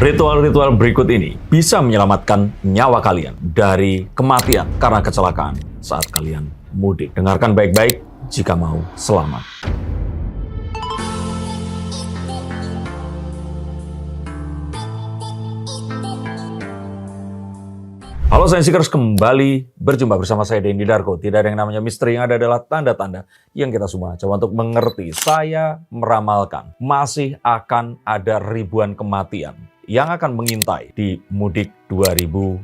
Ritual-ritual berikut ini bisa menyelamatkan nyawa kalian dari kematian karena kecelakaan saat kalian mudik. Dengarkan baik-baik jika mau selamat. Halo Sainsikers, kembali berjumpa bersama saya Denny Darko. Tidak ada yang namanya misteri, yang ada adalah tanda-tanda yang kita semua coba untuk mengerti. Saya meramalkan masih akan ada ribuan kematian yang akan mengintai di mudik 2024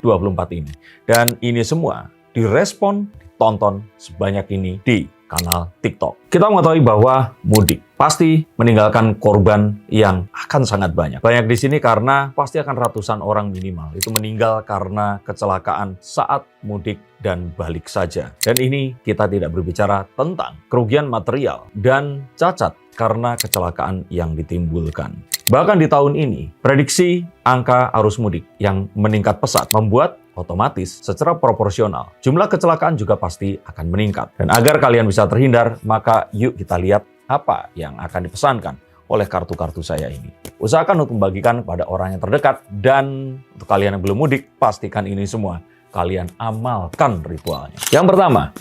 ini. Dan ini semua direspon, ditonton sebanyak ini di kanal TikTok. Kita mengetahui bahwa mudik pasti meninggalkan korban yang akan sangat banyak. Banyak di sini karena pasti akan ratusan orang minimal itu meninggal karena kecelakaan saat mudik dan balik saja. Dan ini kita tidak berbicara tentang kerugian material dan cacat karena kecelakaan yang ditimbulkan. Bahkan di tahun ini, prediksi angka arus mudik yang meningkat pesat membuat otomatis secara proporsional jumlah kecelakaan juga pasti akan meningkat. Dan agar kalian bisa terhindar, maka yuk kita lihat apa yang akan dipesankan oleh kartu-kartu saya ini. Usahakan untuk membagikan kepada orang yang terdekat, dan untuk kalian yang belum mudik, pastikan ini semua kalian amalkan ritualnya. Yang pertama,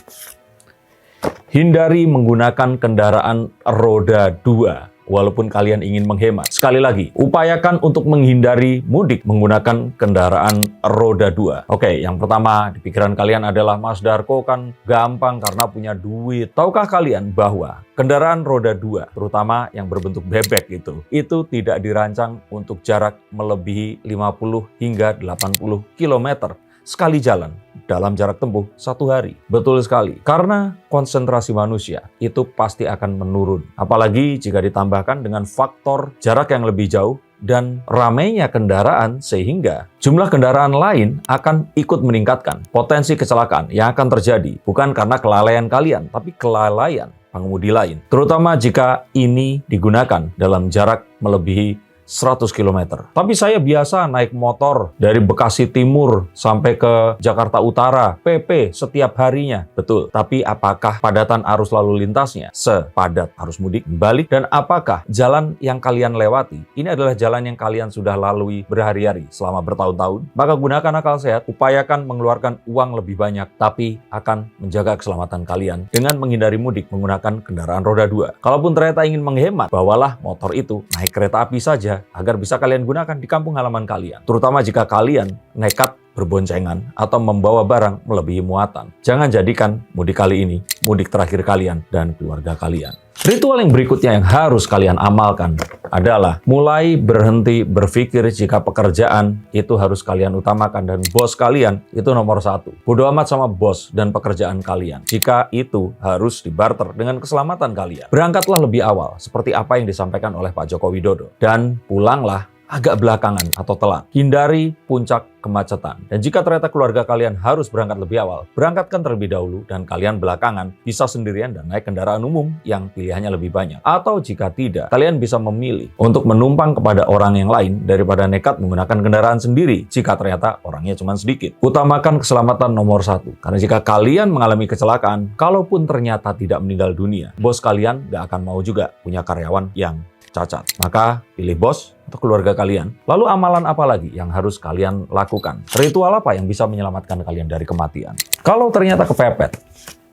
hindari menggunakan kendaraan roda 2. Walaupun kalian ingin menghemat. Sekali lagi, upayakan untuk menghindari mudik menggunakan kendaraan roda 2. Oke, yang pertama di pikiran kalian adalah, Mas Darko kan gampang karena punya duit. Tahukah kalian bahwa kendaraan roda 2, terutama yang berbentuk bebek itu tidak dirancang untuk jarak melebihi 50 hingga 80 km sekali jalan dalam jarak tempuh 1 hari. Betul sekali, karena konsentrasi manusia itu pasti akan menurun. Apalagi jika ditambahkan dengan faktor jarak yang lebih jauh dan ramainya kendaraan, sehingga jumlah kendaraan lain akan ikut meningkatkan potensi kecelakaan yang akan terjadi. Bukan karena kelalaian kalian, tapi kelalaian pengemudi lain. Terutama jika ini digunakan dalam jarak melebihi 100 km. Tapi saya biasa naik motor dari Bekasi Timur sampai ke Jakarta Utara, PP setiap harinya. Betul, tapi apakah padatan arus lalu lintasnya sepadat arus mudik balik? Dan apakah jalan yang kalian lewati ini adalah jalan yang kalian sudah lalui berhari-hari selama bertahun-tahun? Maka gunakan akal sehat, upayakan mengeluarkan uang lebih banyak, tapi akan menjaga keselamatan kalian dengan menghindari mudik menggunakan kendaraan roda 2. Kalaupun ternyata ingin menghemat, bawalah motor itu naik kereta api saja, agar bisa kalian gunakan di kampung halaman kalian. Terutama jika kalian nekat berboncengan atau membawa barang melebihi muatan. Jangan jadikan mudik kali ini mudik terakhir kalian dan keluarga kalian. Ritual yang berikutnya yang harus kalian amalkan adalah mulai berhenti berpikir jika pekerjaan itu harus kalian utamakan dan bos kalian itu nomor 1. Bodo amat sama bos dan pekerjaan kalian jika itu harus dibarter dengan keselamatan kalian. Berangkatlah lebih awal seperti apa yang disampaikan oleh Pak Joko Widodo, dan pulanglah agak belakangan atau telat. Hindari puncak kemacetan. Dan jika ternyata keluarga kalian harus berangkat lebih awal, berangkatkan terlebih dahulu dan kalian belakangan bisa sendirian dan naik kendaraan umum yang pilihannya lebih banyak. Atau jika tidak, kalian bisa memilih untuk menumpang kepada orang yang lain daripada nekat menggunakan kendaraan sendiri jika ternyata orangnya cuma sedikit. Utamakan keselamatan nomor 1. Karena jika kalian mengalami kecelakaan, kalaupun ternyata tidak meninggal dunia, bos kalian gak akan mau juga punya karyawan yang cacat. Maka pilih bos atau keluarga kalian. Lalu amalan apa lagi yang harus kalian lakukan? Ritual apa yang bisa menyelamatkan kalian dari kematian? Kalau ternyata kepepet,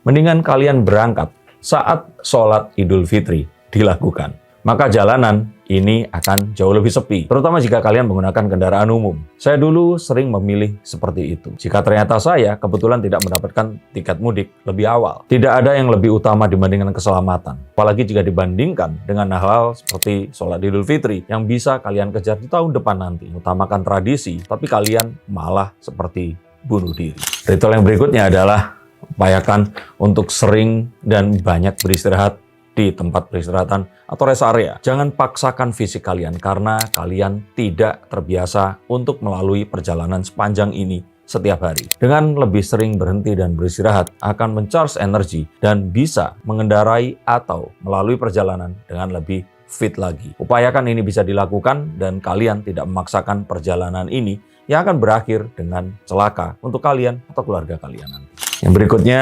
mendingan kalian berangkat saat sholat Idul Fitri dilakukan. Maka jalanan ini akan jauh lebih sepi, terutama jika kalian menggunakan kendaraan umum. Saya dulu sering memilih seperti itu. Jika ternyata saya kebetulan tidak mendapatkan tiket mudik lebih awal, tidak ada yang lebih utama dibandingkan keselamatan. Apalagi jika dibandingkan dengan hal-hal seperti sholat Idul Fitri yang bisa kalian kejar di tahun depan nanti. Utamakan tradisi, tapi kalian malah seperti bunuh diri. Ritual yang berikutnya adalah upayakan untuk sering dan banyak beristirahat di tempat peristirahatan atau rest area. Jangan paksakan fisik kalian karena kalian tidak terbiasa untuk melalui perjalanan sepanjang ini setiap hari. Dengan lebih sering berhenti dan beristirahat akan mencharge energi dan bisa mengendarai atau melalui perjalanan dengan lebih fit lagi. Upayakan ini bisa dilakukan dan kalian tidak memaksakan perjalanan ini yang akan berakhir dengan celaka untuk kalian atau keluarga kalian nanti. Yang berikutnya,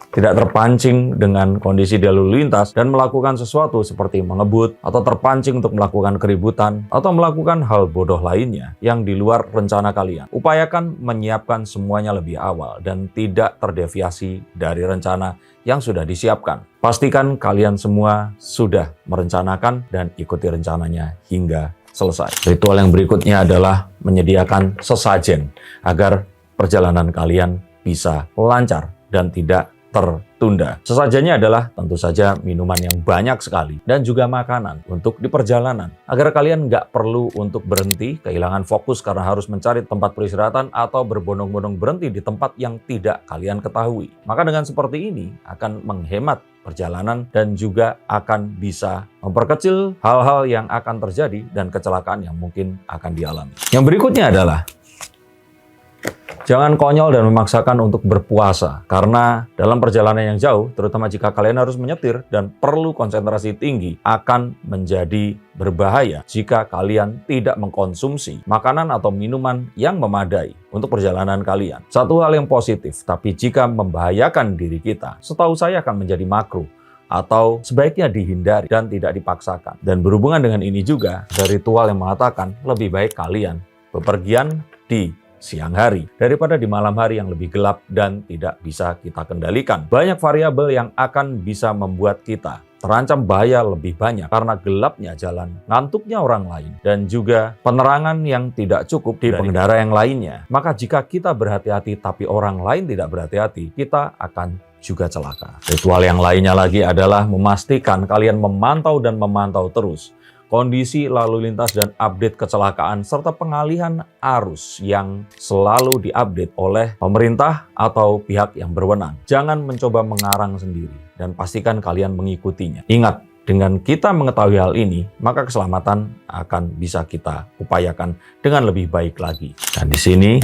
tidak terpancing dengan kondisi di lalu lintas dan melakukan sesuatu seperti mengebut atau terpancing untuk melakukan keributan atau melakukan hal bodoh lainnya yang di luar rencana kalian. Upayakan menyiapkan semuanya lebih awal dan tidak terdeviasi dari rencana yang sudah disiapkan. Pastikan kalian semua sudah merencanakan dan ikuti rencananya hingga selesai. Ritual yang berikutnya adalah menyediakan sesajen agar perjalanan kalian bisa lancar dan tidak tertunda. Sesajennya adalah tentu saja minuman yang banyak sekali dan juga makanan untuk di perjalanan agar kalian nggak perlu untuk berhenti, kehilangan fokus karena harus mencari tempat peristirahatan atau berbondong-bondong berhenti di tempat yang tidak kalian ketahui. Maka dengan seperti ini akan menghemat perjalanan dan juga akan bisa memperkecil hal-hal yang akan terjadi dan kecelakaan yang mungkin akan dialami. Yang berikutnya adalah jangan konyol dan memaksakan untuk berpuasa, karena dalam perjalanan yang jauh, terutama jika kalian harus menyetir dan perlu konsentrasi tinggi, akan menjadi berbahaya jika kalian tidak mengkonsumsi makanan atau minuman yang memadai untuk perjalanan kalian. Satu hal yang positif, tapi jika membahayakan diri kita, setahu saya akan menjadi makruh atau sebaiknya dihindari dan tidak dipaksakan. Dan berhubungan dengan ini juga, ada ritual yang mengatakan lebih baik kalian bepergian di siang hari daripada di malam hari yang lebih gelap dan tidak bisa kita kendalikan. Banyak variabel yang akan bisa membuat kita terancam bahaya lebih banyak karena gelapnya jalan, ngantuknya orang lain, dan juga penerangan yang tidak cukup di pengendara yang lainnya. Maka jika kita berhati-hati tapi orang lain tidak berhati-hati, kita akan juga celaka. Ritual yang lainnya lagi adalah memastikan kalian memantau terus kondisi lalu lintas dan update kecelakaan serta pengalihan arus yang selalu diupdate oleh pemerintah atau pihak yang berwenang. Jangan mencoba mengarang sendiri dan pastikan kalian mengikutinya. Ingat, dengan kita mengetahui hal ini, maka keselamatan akan bisa kita upayakan dengan lebih baik lagi. Dan di sini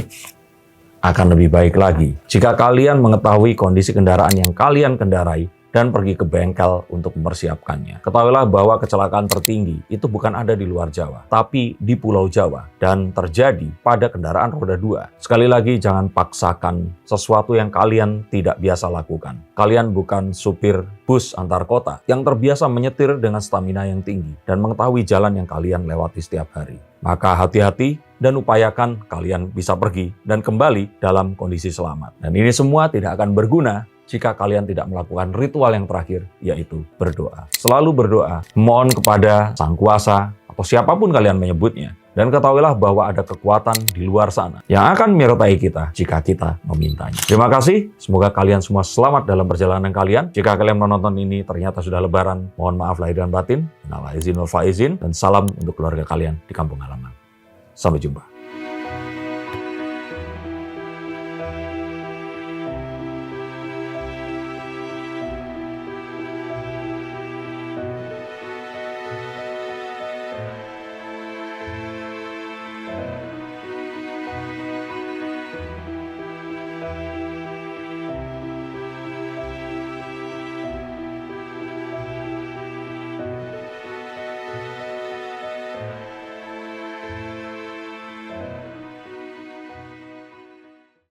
akan lebih baik lagi jika kalian mengetahui kondisi kendaraan yang kalian kendarai dan pergi ke bengkel untuk mempersiapkannya. Ketahuilah bahwa kecelakaan tertinggi itu bukan ada di luar Jawa, tapi di Pulau Jawa dan terjadi pada kendaraan roda 2. Sekali lagi, jangan paksakan sesuatu yang kalian tidak biasa lakukan. Kalian bukan supir bus antar kota yang terbiasa menyetir dengan stamina yang tinggi dan mengetahui jalan yang kalian lewati setiap hari. Maka hati-hati dan upayakan kalian bisa pergi dan kembali dalam kondisi selamat. Dan ini semua tidak akan berguna jika kalian tidak melakukan ritual yang terakhir, yaitu berdoa. Selalu berdoa, mohon kepada Sang Kuasa atau siapapun kalian menyebutnya. Dan ketahuilah bahwa ada kekuatan di luar sana yang akan menyertai kita jika kita memintanya. Terima kasih, semoga kalian semua selamat dalam perjalanan kalian. Jika kalian menonton ini ternyata sudah lebaran, mohon maaf lahir dan batin. Minal aizin wal faizin, dan salam untuk keluarga kalian di kampung halaman. Sampai jumpa.